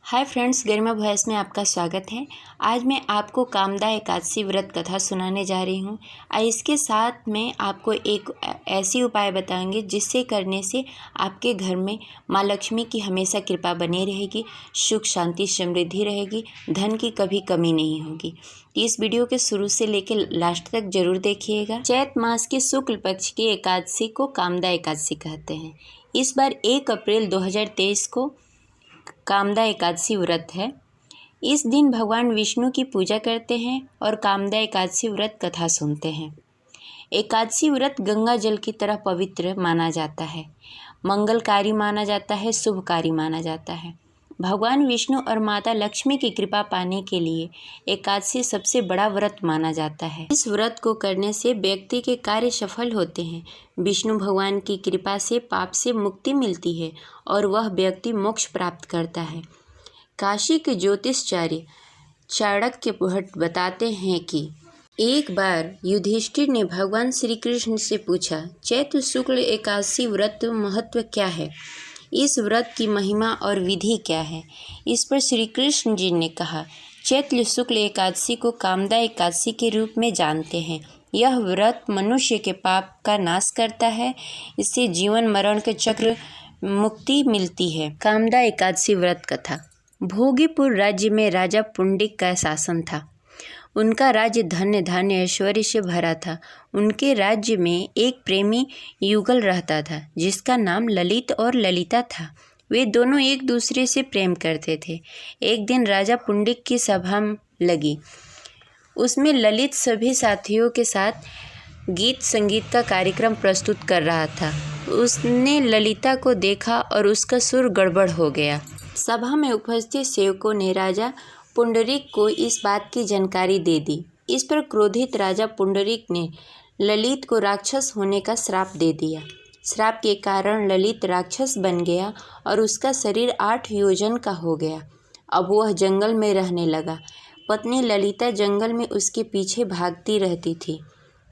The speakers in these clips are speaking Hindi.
हाय फ्रेंड्स, गरिमा वॉइस में आपका स्वागत है। आज मैं आपको कामदा एकादशी व्रत कथा सुनाने जा रही हूँ। इसके साथ में आपको एक ऐसी उपाय बताएंगे जिससे करने से आपके घर में माँ लक्ष्मी की हमेशा कृपा बनी रहेगी, सुख शांति समृद्धि रहेगी, धन की कभी कमी नहीं होगी। इस वीडियो के शुरू से लेकर लास्ट तक जरूर देखिएगा। चैत मास के शुक्ल पक्ष की एकादशी को कामदा एकादशी कहते हैं। इस बार 1 अप्रैल 2023 को कामदा एकादशी व्रत है। इस दिन भगवान विष्णु की पूजा करते हैं और कामदा एकादशी व्रत कथा सुनते हैं। एकादशी व्रत गंगा जल की तरह पवित्र माना जाता है, मंगलकारी माना जाता है, शुभकारी माना जाता है। भगवान विष्णु और माता लक्ष्मी की कृपा पाने के लिए एकादशी सबसे बड़ा व्रत माना जाता है। इस व्रत को करने से व्यक्ति के कार्य सफल होते हैं, विष्णु भगवान की कृपा से पाप से मुक्ति मिलती है और वह व्यक्ति मोक्ष प्राप्त करता है। काशी के ज्योतिषाचार्य चाणक्य भट्ट बताते हैं कि एक बार युधिष्ठिर ने भगवान श्री कृष्ण से पूछा, चैत्र शुक्ल एकादशी व्रत महत्व क्या है? इस व्रत की महिमा और विधि क्या है? इस पर श्री कृष्ण जी ने कहा, चैत्र शुक्ल एकादशी को कामदा एकादशी के रूप में जानते हैं। यह व्रत मनुष्य के पाप का नाश करता है, इससे जीवन मरण के चक्र मुक्ति मिलती है। कामदा एकादशी व्रत कथा। भोगीपुर राज्य में राजा पुंडिक का शासन था। उनका राज्य धन्य धान्य ऐश्वर्य से भरा था। उनके राज्य में एक प्रेमी युगल रहता था जिसका नाम ललित और ललिता था। वे दोनों एक दूसरे से प्रेम करते थे। एक दिन राजा पुंडिक की सभा लगी। उसमें ललित सभी साथियों के साथ गीत संगीत का कार्यक्रम प्रस्तुत कर रहा था। उसने ललिता को देखा और उसका सुर गड़बड़ हो गया। सभा में उपस्थित सेवकों ने राजा पुंडरीक को इस बात की जानकारी दे दी। इस पर क्रोधित राजा पुंडरीक ने ललित को राक्षस होने का श्राप दे दिया। श्राप के कारण ललित राक्षस बन गया और उसका शरीर 8 योजन का हो गया। अब वह जंगल में रहने लगा। पत्नी ललिता जंगल में उसके पीछे भागती रहती थी।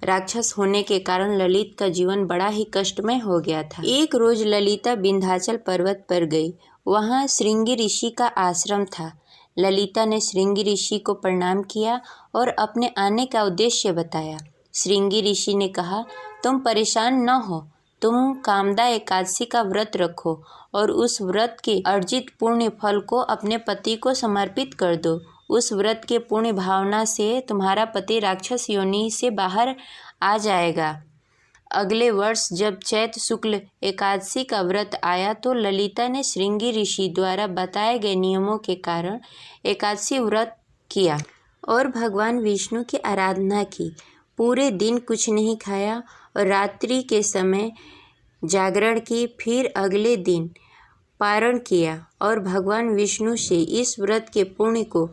राक्षस होने के कारण ललित का जीवन बड़ा ही कष्टमय हो गया था। एक रोज ललिता विंध्याचल पर्वत पर गई। वहाँ श्रृंगी ऋषि का आश्रम था। ललिता ने श्रृंगी ऋषि को प्रणाम किया और अपने आने का उद्देश्य बताया। श्रृंगी ऋषि ने कहा, तुम परेशान न हो, तुम कामदा एकादशी का व्रत रखो और उस व्रत के अर्जित पुण्य फल को अपने पति को समर्पित कर दो। उस व्रत के पुण्य भावना से तुम्हारा पति राक्षस योनि से बाहर आ जाएगा। अगले वर्ष जब चैत्र शुक्ल एकादशी का व्रत आया तो ललिता ने श्रृंगी ऋषि द्वारा बताए गए नियमों के कारण एकादशी व्रत किया और भगवान विष्णु की आराधना की। पूरे दिन कुछ नहीं खाया और रात्रि के समय जागरण की। फिर अगले दिन पारण किया और भगवान विष्णु से इस व्रत के पुण्य को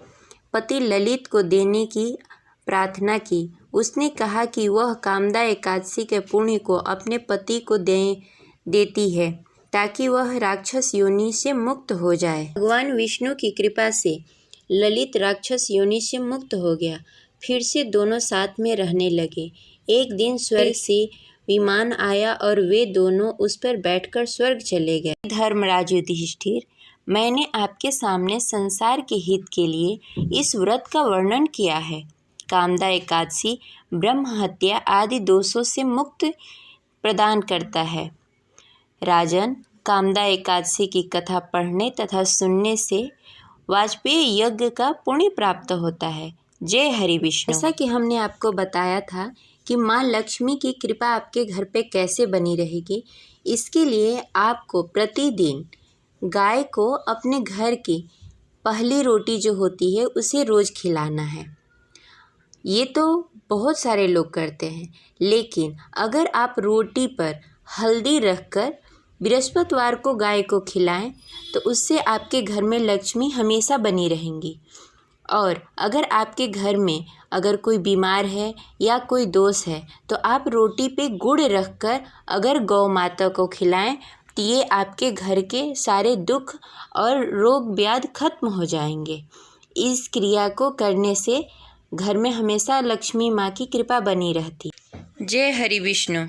पति ललित को देने की प्रार्थना की। उसने कहा कि वह कामदा एकादशी के पुण्य को अपने पति को देती है ताकि वह राक्षस योनि से मुक्त हो जाए। भगवान विष्णु की कृपा से ललित राक्षस योनि से मुक्त हो गया। फिर से दोनों साथ में रहने लगे। एक दिन स्वर्ग से विमान आया और वे दोनों उस पर बैठकर स्वर्ग चले गए। धर्मराज युधिष्ठिर, मैंने आपके सामने संसार के हित के लिए इस व्रत का वर्णन किया है। कामदा एकादशी ब्रह्म हत्या आदि दोषों से मुक्ति प्रदान करता है। राजन, कामदा एकादशी की कथा पढ़ने तथा सुनने से वाजपेयी यज्ञ का पुण्य प्राप्त होता है। जय हरि विष्णु। जैसा कि हमने आपको बताया था कि माँ लक्ष्मी की कृपा आपके घर पे कैसे बनी रहेगी, इसके लिए आपको प्रतिदिन गाय को अपने घर की पहली रोटी जो होती है उसे रोज़ खिलाना है। ये तो बहुत सारे लोग करते हैं, लेकिन अगर आप रोटी पर हल्दी रखकर बृहस्पतिवार को गाय को खिलाएं तो उससे आपके घर में लक्ष्मी हमेशा बनी रहेंगी। और अगर आपके घर में अगर कोई बीमार है या कोई दोष है तो आप रोटी पे गुड़ रखकर अगर गौ माता को खिलाएं तो ये आपके घर के सारे दुख और रोग व्याधि खत्म हो जाएंगे। इस क्रिया को करने से घर में हमेशा लक्ष्मी माँ की कृपा बनी रहती। जय हरि विष्णु।